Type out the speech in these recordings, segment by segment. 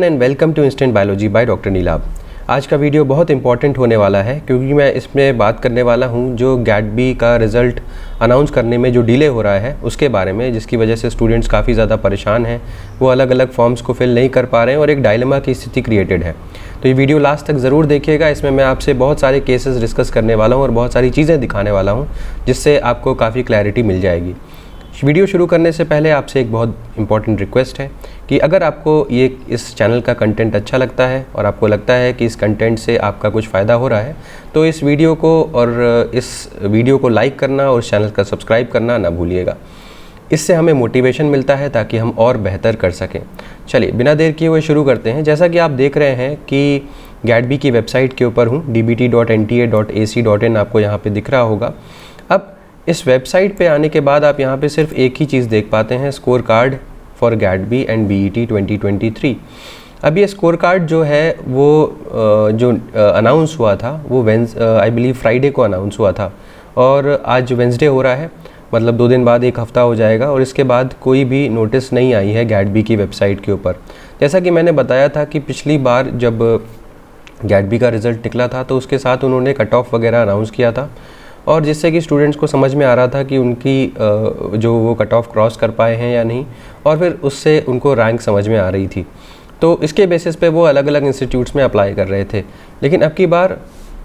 And welcome to Instant Biology by doctor Neelabh. आज का video बहुत इंपॉर्टेंट होने वाला है क्योंकि मैं इसमें बात करने वाला हूं जो गेट बी का रिज़ल्ट अनाउंस करने में जो डिले हो रहा है उसके बारे में, जिसकी वजह से स्टूडेंट्स काफ़ी ज़्यादा परेशान हैं। वो अलग अलग फॉर्म्स को फिल नहीं कर पा रहे हैं और एक डायलेमा की स्थिति क्रिएटेड है। तो ये वीडियो लास्ट तक ज़रूर देखिएगा। इसमें मैं आपसे बहुत सारे केसेस डिस्कस करने वाला हूँ और बहुत सारी चीज़ें दिखाने वाला हूँ जिससे आपको काफ़ी क्लैरिटी मिल जाएगी। वीडियो शुरू करने से पहले आपसे एक बहुत इंपॉर्टेंट रिक्वेस्ट है कि अगर आपको इस चैनल का कंटेंट अच्छा लगता है और आपको लगता है कि इस कंटेंट से आपका कुछ फ़ायदा हो रहा है तो इस वीडियो को लाइक करना और चैनल का सब्सक्राइब करना ना भूलिएगा। इससे हमें मोटिवेशन मिलता है ताकि हम और बेहतर कर सकें। चलिए बिना देर किए हुए शुरू करते हैं। जैसा कि आप देख रहे हैं कि गेट बी की वेबसाइट के ऊपर हूँ, dbt.nta.ac.in आपको यहाँ पे दिख रहा होगा। अब इस वेबसाइट पे आने के बाद आप यहाँ पे सिर्फ एक ही चीज़ देख पाते हैं, score card for GAT B and BET 2023। अब ये स्कोर कार्ड जो है वो जो अनाउंस हुआ था वो आई बिलीव फ्राइडे को अनाउंस हुआ था और आज वेंसडे हो रहा है, मतलब 2 दिन बाद एक हफ़्ता हो जाएगा और इसके बाद कोई भी नोटिस नहीं आई है गेट बी की वेबसाइट के ऊपर। जैसा कि मैंने बताया था कि पिछली बार जब गेट बी का रिज़ल्ट निकला था तो उसके साथ उन्होंने कट ऑफ वगैरह अनाउंस किया था और जिससे कि स्टूडेंट्स को समझ में आ रहा था कि उनकी जो वो कट ऑफ क्रॉस कर पाए हैं या नहीं, और फिर उससे उनको रैंक समझ में आ रही थी। तो इसके बेसिस पे वो अलग अलग इंस्टीट्यूट्स में अप्लाई कर रहे थे। लेकिन अब की बार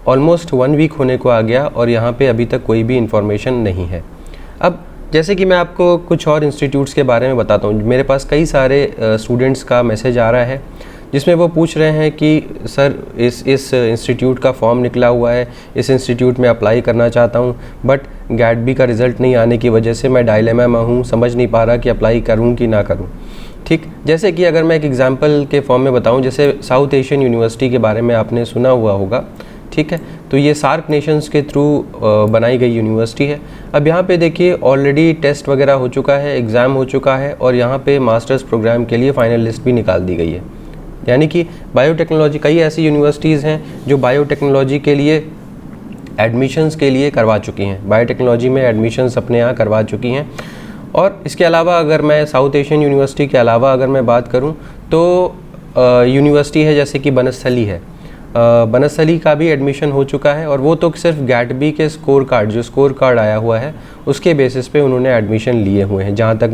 ऑलमोस्ट 1 वीक होने को आ गया और यहाँ पे अभी तक कोई भी इन्फॉर्मेशन नहीं है। अब जैसे कि मैं आपको कुछ और इंस्टीट्यूट्स के बारे में बताता हूँ, मेरे पास कई सारे स्टूडेंट्स का मैसेज आ रहा है जिसमें वो पूछ रहे हैं कि सर इस इंस्टीट्यूट का फॉर्म निकला हुआ है, इस इंस्टीट्यूट में अप्लाई करना चाहता हूँ, बट गेट बी का रिज़ल्ट नहीं आने की वजह से मैं डायलेमा में हूँ, समझ नहीं पा रहा कि अप्लाई करूँ कि ना करूँ। ठीक, जैसे कि अगर मैं एक एग्जांपल के फॉर्म में बताऊँ, जैसे साउथ एशियन यूनिवर्सिटी के बारे में आपने सुना हुआ होगा, ठीक है। तो ये सार्क नेशंस के थ्रू बनाई गई यूनिवर्सिटी है। अब यहाँ पे देखिए ऑलरेडी टेस्ट वगैरह हो चुका है, एग्ज़ाम हो चुका है और यहाँ पे मास्टर्स प्रोग्राम के लिए फाइनल लिस्ट भी निकाल दी गई है। यानी कि बायोटेक्नोलॉजी, कई ऐसी यूनिवर्सिटीज़ हैं जो बायोटेक्नोलॉजी के लिए एडमिशन्स के लिए करवा चुकी हैं, बायोटेक्नोलॉजी में एडमिशन्स अपने यहाँ करवा चुकी हैं। और इसके अलावा अगर मैं साउथ एशियन यूनिवर्सिटी के अलावा अगर मैं बात करूँ तो यूनिवर्सिटी है जैसे कि बनस्थली है, बनस्थली का भी एडमिशन हो चुका है और वो तो सिर्फ गेट बी के स्कोर कार्ड आया हुआ है उसके बेसिस पे उन्होंने एडमिशन लिए हुए हैं, जहाँ तक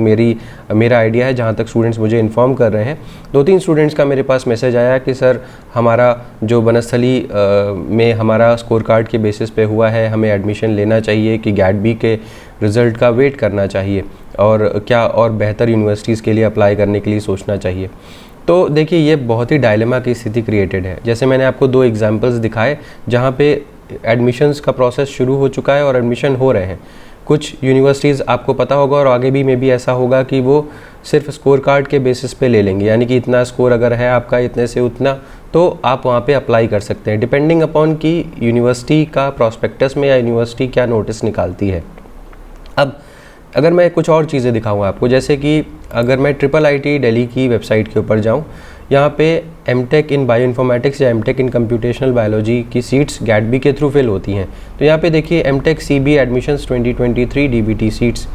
मेरा आइडिया है, जहाँ तक स्टूडेंट्स मुझे इन्फॉर्म कर रहे हैं। 2-3 स्टूडेंट्स का मेरे पास मैसेज आया कि सर हमारा जो बनस्थली में हमारा स्कोर कार्ड के बेसिस पे हुआ है, हमें एडमिशन लेना चाहिए कि गेट बी के रिज़ल्ट का वेट करना चाहिए और क्या और बेहतर यूनिवर्सिटीज़ के लिए अप्लाई करने के लिए सोचना चाहिए। तो देखिए ये बहुत ही डायलेमा की स्थिति क्रिएटेड है। जैसे मैंने आपको 2 एग्जांपल्स दिखाए जहाँ पे एडमिशन्स का प्रोसेस शुरू हो चुका है और एडमिशन हो रहे हैं। कुछ यूनिवर्सिटीज़ आपको पता होगा और आगे भी मे बी ऐसा होगा कि वो सिर्फ स्कोर कार्ड के बेसिस पे ले लेंगे, यानी कि इतना स्कोर अगर है आपका इतने से उतना तो आप वहाँ पे अप्लाई कर सकते हैं, डिपेंडिंग अपॉन कि यूनिवर्सिटी का प्रॉस्पेक्टस में या यूनिवर्सिटी क्या नोटिस निकालती है। अब अगर मैं कुछ और चीज़ें दिखाऊँ आपको, जैसे कि अगर मैं IIIT दिल्ली की वेबसाइट के ऊपर जाऊँ, यहाँ पे एमटेक इन बायोइन्फॉर्मेटिक्स या एमटेक इन कंप्यूटेशनल बायोलॉजी की सीट्स गेट बी के थ्रू फिल होती हैं। तो यहाँ पे देखिए MTech CB admissions 2023 DBT seats.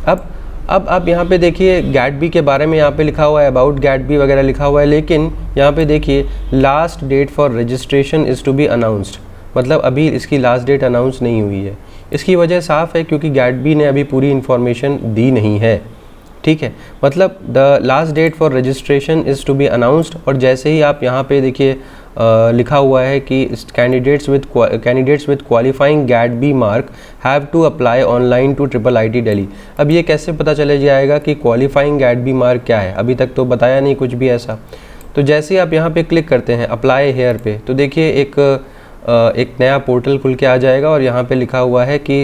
अब आप यहाँ पे देखिए गेट बी के बारे में यहाँ पे लिखा हुआ है, अबाउट गेट बी वगैरह लिखा हुआ है, लेकिन यहाँ पे देखिए last date for registration is to be announced, मतलब अभी इसकी लास्ट डेट अनाउंस नहीं हुई है। इसकी वजह साफ़ है क्योंकि गेट बी ने अभी पूरी इन्फॉर्मेशन दी नहीं है, ठीक है। मतलब the last date for registration is to be announced और जैसे ही आप यहाँ पे देखिए लिखा हुआ है कि candidates with qualifying GAT B mark have to apply online to IIIT Delhi. अब ये कैसे पता चले जाएगा कि क्वालिफाइंग गेट बी मार्क क्या है, अभी तक तो बताया नहीं कुछ भी ऐसा। तो जैसे ही आप यहाँ पे क्लिक करते हैं अप्लाई हेयर पे, तो देखिए एक नया पोर्टल खुल के आ जाएगा और यहाँ पे लिखा हुआ है कि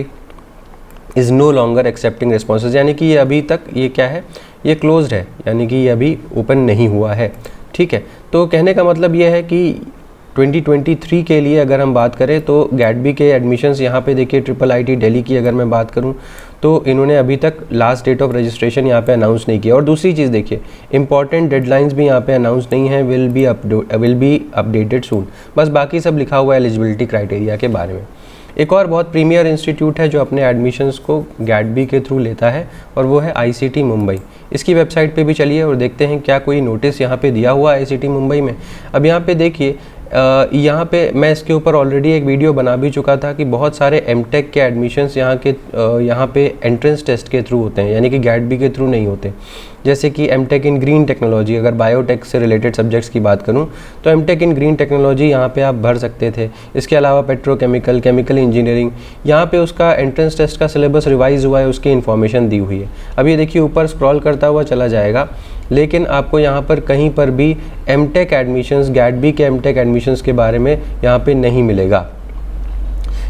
is no longer accepting responses, यानी कि ये अभी तक ये क्या है, ये क्लोज्ड है, यानी कि ये अभी ओपन नहीं हुआ है, ठीक है। तो कहने का मतलब ये है कि 2023 के लिए अगर हम बात करें तो गेट बी के एडमिशन्स यहाँ पे देखिए IIIT दिल्ली की अगर मैं बात करूँ तो इन्होंने अभी तक लास्ट डेट ऑफ रजिस्ट्रेशन यहाँ पे अनाउंस नहीं किया। और दूसरी चीज़ देखिए इंपॉर्टेंट डेडलाइंस भी यहाँ पे अनाउंस नहीं है, विल बी अपडेटेड सून, बस बाकी सब लिखा हुआ है एलिजिबिलिटी क्राइटेरिया के बारे में। एक और बहुत प्रीमियर इंस्टीट्यूट है जो अपने एडमिशन्स को गैडबी के थ्रू लेता है और वो है ICT मुंबई। इसकी वेबसाइट पे भी चलिए और देखते हैं क्या कोई नोटिस यहाँ पे दिया हुआ है ICT मुंबई में। अब यहाँ पे देखिए, यहाँ पे मैं इसके ऊपर ऑलरेडी एक वीडियो बना भी चुका था कि बहुत सारे एमटेक के एडमिशन्स यहाँ पे एंट्रेंस टेस्ट के थ्रू होते हैं, यानी कि गैडबी के थ्रू नहीं होते। जैसे कि एमटेक इन ग्रीन टेक्नोलॉजी, अगर बायोटेक से रिलेटेड सब्जेक्ट्स की बात करूँ तो एमटेक इन ग्रीन टेक्नोलॉजी यहाँ पे आप भर सकते थे। इसके अलावा पेट्रोकेमिकल, केमिकल इंजीनियरिंग, यहाँ पे उसका एंट्रेंस टेस्ट का सिलेबस रिवाइज हुआ है, उसकी इन्फॉर्मेशन दी हुई है। अब ये देखिए ऊपर स्क्रॉल करता हुआ चला जाएगा, लेकिन आपको यहाँ पर कहीं पर भी एमटेक एडमिशन्स, गैडबी के एमटेक एडमिशन्स के बारे में यहाँ पे नहीं मिलेगा।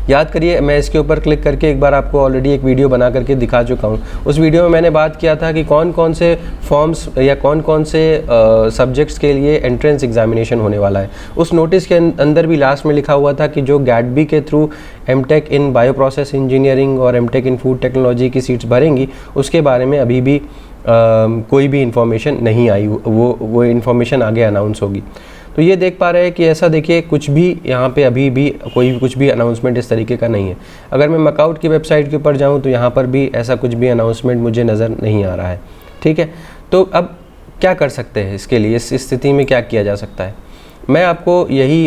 याद करिए, मैं इसके ऊपर क्लिक करके एक बार आपको ऑलरेडी एक वीडियो बना करके दिखा चुका हूँ। उस वीडियो में मैंने बात किया था कि कौन कौन से फॉर्म्स या कौन कौन से सब्जेक्ट्स के लिए एंट्रेंस एग्जामिनेशन होने वाला है। उस नोटिस के अंदर भी लास्ट में लिखा हुआ था कि जो गैडबी के through MTech in bio process engineering और एमटेक इन फूड टेक्नोलॉजी की सीट्स भरेंगी, उसके बारे में अभी भी कोई भी इंफॉर्मेशन नहीं आई। वो इंफॉर्मेशन आगे अनाउंस होगी। तो ये देख पा रहे हैं कि ऐसा देखिए कुछ भी यहाँ पे अभी भी कुछ भी अनाउंसमेंट इस तरीके का नहीं है। अगर मैं मकआउट की वेबसाइट के ऊपर जाऊँ तो यहाँ पर भी ऐसा कुछ भी अनाउंसमेंट मुझे नज़र नहीं आ रहा है। ठीक है, तो अब क्या कर सकते हैं इसके लिए, इस स्थिति में क्या किया जा सकता है? मैं आपको यही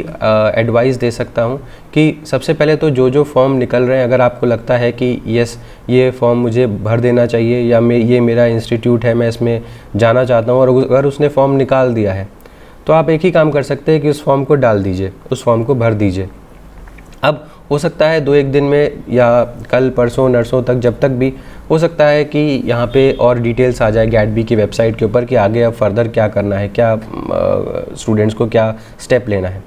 एडवाइस दे सकता हूँ कि सबसे पहले तो जो फॉर्म निकल रहे हैं, अगर आपको लगता है कि यस ये फॉर्म मुझे भर देना चाहिए या ये मेरा इंस्टीट्यूट है, मैं इसमें जाना चाहता हूँ, और अगर उसने फॉर्म निकाल दिया है तो आप एक ही काम कर सकते हैं कि उस फॉर्म को डाल दीजिए, उस फॉर्म को भर दीजिए। अब हो सकता है 2-1 दिन में या कल परसों नरसों तक, जब तक भी हो सकता है कि यहाँ पे और डिटेल्स आ जाए गैडबी की वेबसाइट के ऊपर कि आगे अब फर्दर क्या करना है, क्या स्टूडेंट्स को क्या स्टेप लेना है।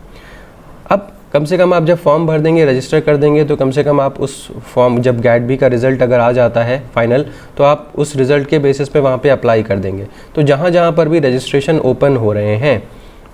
अब कम से कम आप जब फॉर्म भर देंगे, रजिस्टर कर देंगे, तो कम से कम आप उस फॉर्म, जब गैडबी का रिज़ल्ट अगर आ जाता है फाइनल, तो आप उस रिज़ल्ट के बेसिस पे वहाँ पे अप्लाई कर देंगे। तो जहाँ पर भी रजिस्ट्रेशन ओपन हो रहे हैं,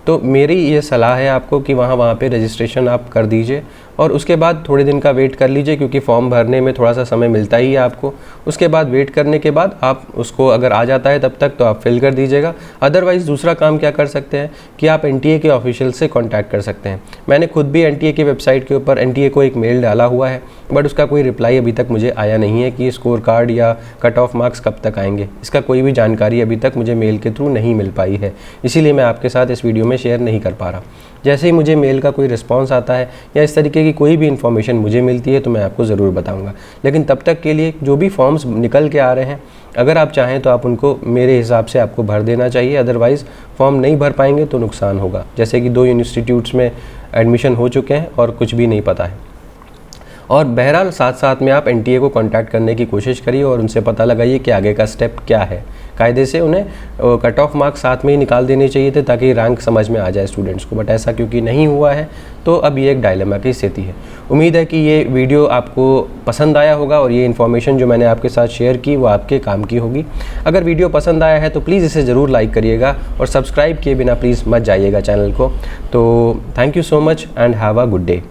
तो मेरी ये सलाह है आपको कि वहाँ पे रजिस्ट्रेशन आप कर दीजिए और उसके बाद थोड़े दिन का वेट कर लीजिए, क्योंकि फॉर्म भरने में थोड़ा सा समय मिलता ही है आपको। उसके बाद वेट करने के बाद आप उसको, अगर आ जाता है तब तक तो आप फिल कर दीजिएगा। अदरवाइज़ दूसरा काम क्या कर सकते हैं कि आप NTA के ऑफिशियल से कांटेक्ट कर सकते हैं। मैंने खुद भी NTA की वेबसाइट के ऊपर NTA को एक मेल डाला हुआ है, बट उसका कोई रिप्लाई अभी तक मुझे आया नहीं है कि स्कोर कार्ड या कट ऑफ मार्क्स कब तक आएंगे। इसका कोई भी जानकारी अभी तक मुझे मेल के थ्रू नहीं मिल पाई है, इसीलिए मैं आपके साथ इस वीडियो में शेयर नहीं कर पा रहा। जैसे ही मुझे मेल का कोई रिस्पांस आता है या इस तरीके की कोई भी इन्फॉर्मेशन मुझे मिलती है तो मैं आपको ज़रूर बताऊंगा। लेकिन तब तक के लिए जो भी फॉर्म्स निकल के आ रहे हैं, अगर आप चाहें तो आप उनको मेरे हिसाब से आपको भर देना चाहिए। अदरवाइज़ फॉर्म नहीं भर पाएंगे तो नुकसान होगा। जैसे कि 2 इंस्टीट्यूट्स में एडमिशन हो चुके हैं और कुछ भी नहीं पता है। और बहरहाल साथ साथ में आप NTA को कांटेक्ट करने की कोशिश करिए और उनसे पता लगाइए कि आगे का स्टेप क्या है। कायदे से उन्हें कट ऑफ मार्क्स साथ में ही निकाल देने चाहिए थे ताकि रैंक समझ में आ जाए स्टूडेंट्स को, बट ऐसा क्योंकि नहीं हुआ है तो अब ये एक डायलेमा की स्थिति है। उम्मीद है कि ये वीडियो आपको पसंद आया होगा और ये इन्फॉर्मेशन जो मैंने आपके साथ शेयर की वो आपके काम की होगी। अगर वीडियो पसंद आया है तो प्लीज़ इसे ज़रूर लाइक करिएगा और सब्सक्राइब किए बिना प्लीज़ मत जाइएगा चैनल को। तो thank you so much and have a good day.